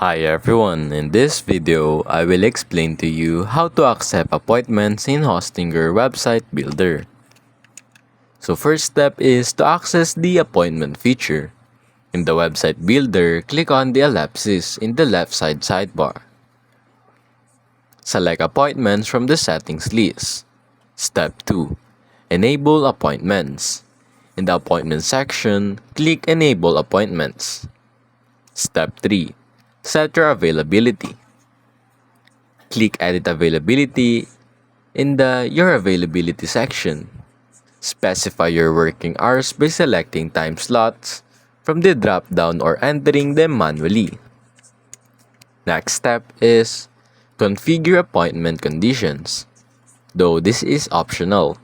Hi everyone, in this video, I will explain to you how to accept appointments in Hostinger website builder. So first step is to access the appointment feature. In the website builder, click on the ellipsis in the left side sidebar. Select appointments from the settings list. Step 2. Enable appointments. In the appointment section, click enable appointments. Step 3. Set your availability. Click Edit Availability in the Your Availability section. Specify your working hours by selecting time slots from the drop-down or entering them manually. Next step is configure appointment conditions. Though this is optional,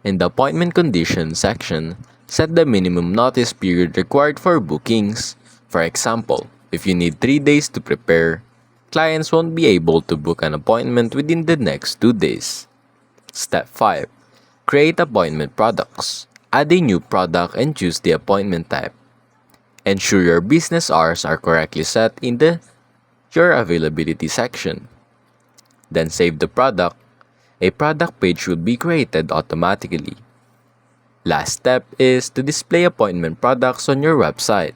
in the Appointment Conditions section, set the minimum notice period required for bookings. For example, if you need 3 days to prepare, clients won't be able to book an appointment within the next 2 days. Step 5. Create appointment products. Add a new product and choose the appointment type. Ensure your business hours are correctly set in the Your Availability section. Then save the product. A product page will be created automatically. Last step is to display appointment products on your website.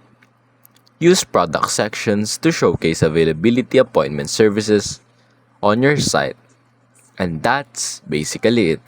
Use product sections to showcase availability appointment services on your site. And that's basically it.